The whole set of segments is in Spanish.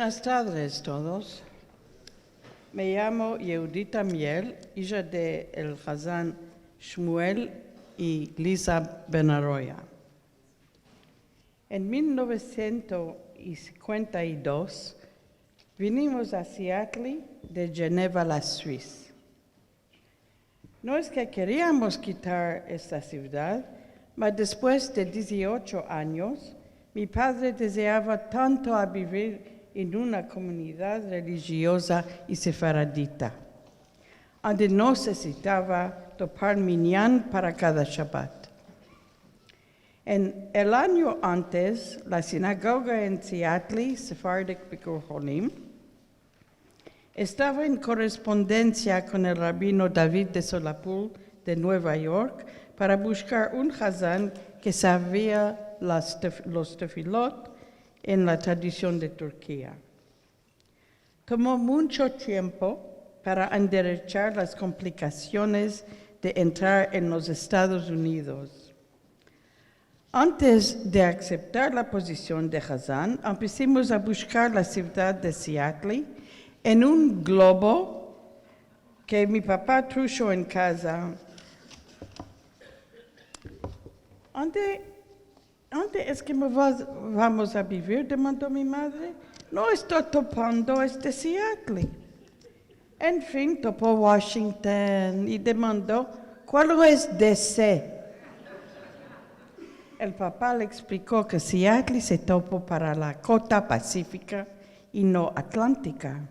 Buenas tardes todos. Me llamo Yehudita Miel, hija de el Hazán Shmuel y Lisa Benaroya. En 1952 vinimos a Seattle de Geneva, la Suiza. No es que queríamos quitar esta ciudad, pero después de 18 años, mi padre deseaba tanto a vivir en una comunidad religiosa y sefaradita, donde no necesitaba topar minyan para cada Shabbat. En el año antes, la sinagoga en Seattle, Sephardic Bikur Cholim, estaba en correspondencia con el rabino David de Solapur de Nueva York para buscar un hazán que sabía los tefilot en la tradición de Turquía. Tomó mucho tiempo para enderezar las complicaciones de entrar en los Estados Unidos. Antes de aceptar la posición de hazán, empezamos a buscar la ciudad de Seattle en un globo que mi papá trujo en casa. ¿Dónde es que vamos a vivir?, demandó mi madre. No estoy topando este Seattle. En fin, topó Washington y demandó, ¿cuál es DC? El papá le explicó que Seattle se topó para la costa pacífica y no atlántica.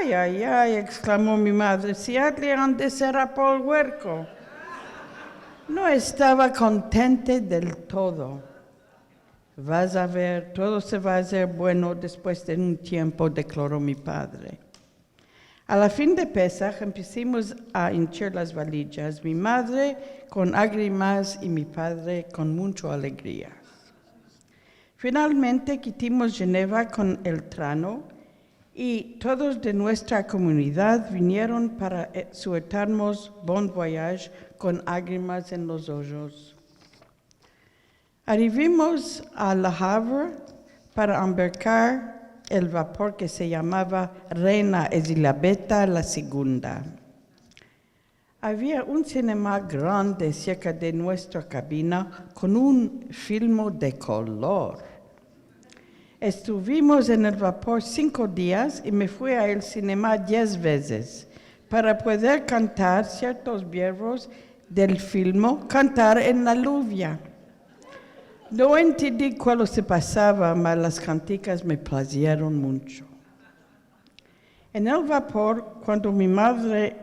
Ay, ay, ay, exclamó mi madre, Seattle han de ser a Paul Huerco. No estaba contente del todo. Vas a ver, todo se va a hacer bueno después de un tiempo, declaró mi padre. A la fin de Pesach empezamos a hinchar las valillas, mi madre con lágrimas y mi padre con mucha alegría. Finalmente quitimos Geneva con el trano y todos de nuestra comunidad vinieron para sueltarnos bon voyage con lágrimas en los ojos. Arribamos a Le Havre para embarcar el vapor que se llamaba Reina Elisabetta II. Había un cinema grande cerca de nuestra cabina con un film de color. Estuvimos en el vapor 5 días y me fui al cinema 10 veces para poder cantar ciertos verbos del film, cantar en la lluvia. No entendí cuál se pasaba, pero las canticas me placieron mucho. En el vapor, cuando mi padre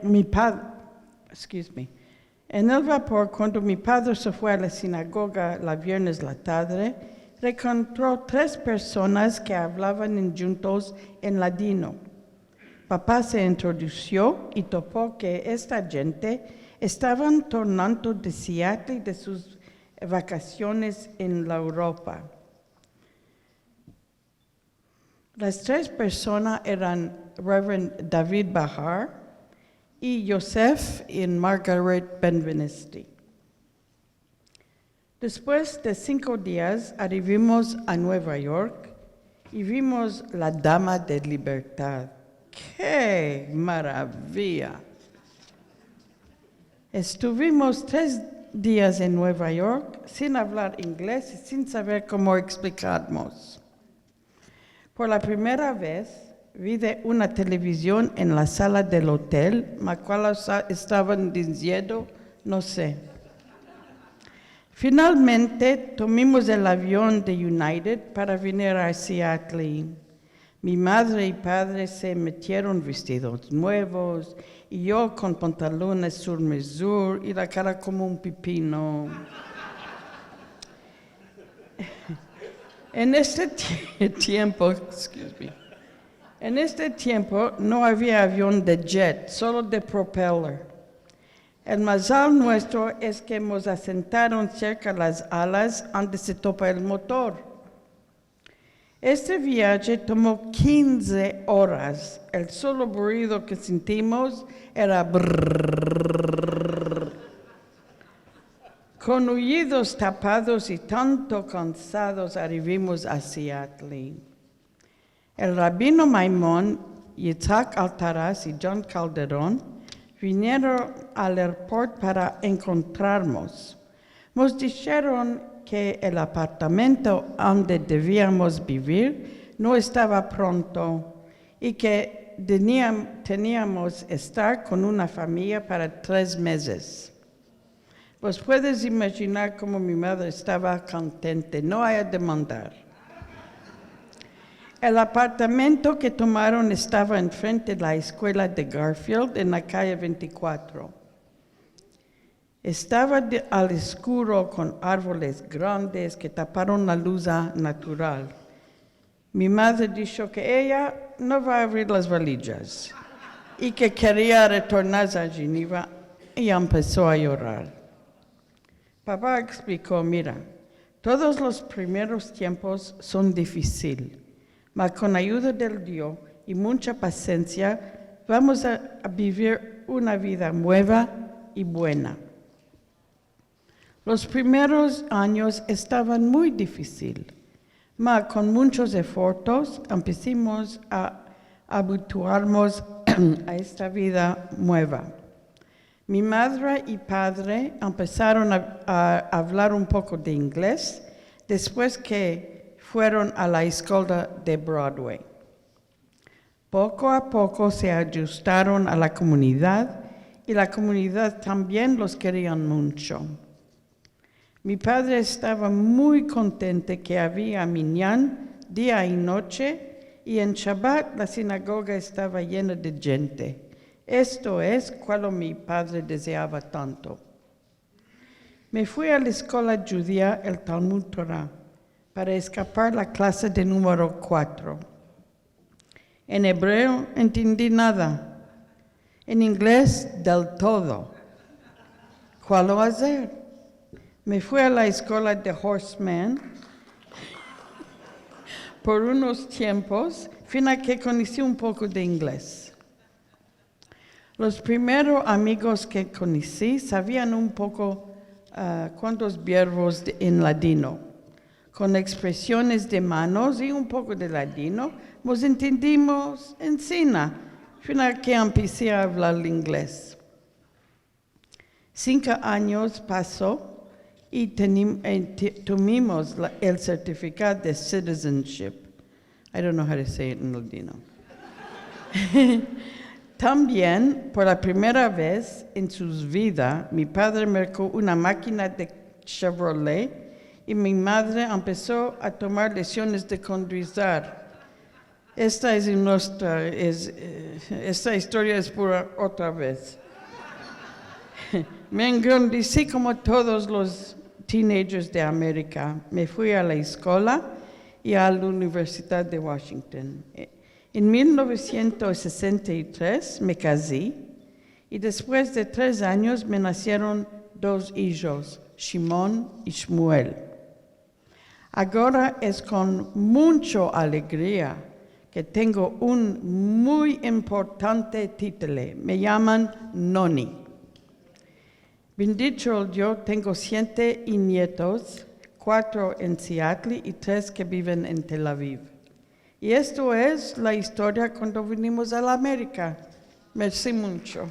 se fue a la sinagoga el viernes la tarde, encontró 3 personas que hablaban juntos en ladino. Papá se introdujo y topó que esta gente estaban tornando de Seattle de sus vacaciones en la Europa. Las 3 personas eran Reverend David Bahar y Joseph y Margaret Benvenisti. Después de 5 días arribamos a Nueva York y vimos la Dama de Libertad. ¡Qué maravilla! Estuvimos 3 días en Nueva York sin hablar inglés y sin saber cómo explicarnos. Por la primera vez vi una televisión en la sala del hotel, la cual estaban diciendo, no sé. Finalmente tomamos el avión de United para venir a Seattle. Mi madre y padre se metieron vestidos nuevos y yo con pantalones sur mesure y la cara como un pepino. En este tiempo no había avión de jet, solo de propeller. El mazal nuestro es que nos asentaron cerca de las alas donde se topa el motor. Este viaje tomó 15 horas. El solo ruido que sentimos era brrrr. Con oídos tapados y tanto cansados arribamos a Seattle. El rabino Maimón, Yitzhak Altaraz y John Calderón vinieron al aeropuerto para encontrarnos. Nos dijeron que el apartamento donde debíamos vivir no estaba pronto y que teníamos que estar con una familia para 3 meses. Pues puedes imaginar cómo mi madre estaba contenta, no hay a demandar. El apartamento que tomaron estaba enfrente de la escuela de Garfield, en la calle 24. Estaba al oscuro con árboles grandes que taparon la luz natural. Mi madre dijo que ella no va a abrir las valillas y que quería retornarse a Geneva y empezó a llorar. Papá explicó, mira, todos los primeros tiempos son difíciles, mas con ayuda del Dios y mucha paciencia vamos a vivir una vida nueva y buena. Los primeros años estaban muy difíciles, mas con muchos esfuerzos empezamos a habituarnos a esta vida nueva. Mi madre y padre empezaron a hablar un poco de inglés después que fueron a la escuela de Broadway. Poco a poco se ajustaron a la comunidad y la comunidad también los quería mucho. Mi padre estaba muy contento que había minyan día y noche y en Shabbat la sinagoga estaba llena de gente. Esto es cuando mi padre deseaba tanto. Me fui a la escuela judía, el Talmud Torah, para escapar la clase de número 4. En hebreo entendí nada, en inglés del todo. ¿Cuál hacer? Me fui a la escuela de Horseman por unos tiempos, fina que conocí un poco de inglés. Los primeros amigos que conocí sabían un poco cuantos verbos en ladino. Con expresiones de manos y un poco de ladino, nos entendimos en Sina, fina que empecé a hablar inglés. 5 años pasó y tuvimos el certificado de citizenship. I don't know how to say it in ladino. También, por la primera vez en su vida, mi padre marcó una máquina de Chevrolet y mi madre empezó a tomar lecciones de conducir. Esta historia es por otra vez. Me engrandecí como todos los teenagers de América. Me fui a la escuela y a la Universidad de Washington. En 1963 me casé y después de 3 años me nacieron 2 hijos, Shimon y Shmuel. Ahora es con mucha alegría que tengo un muy importante título. Me llaman Noni. Bendito el Dios, tengo 7 nietos, 4 en Seattle y 3 que viven en Tel Aviv. Y esto es la historia cuando vinimos a la América. Merci mucho.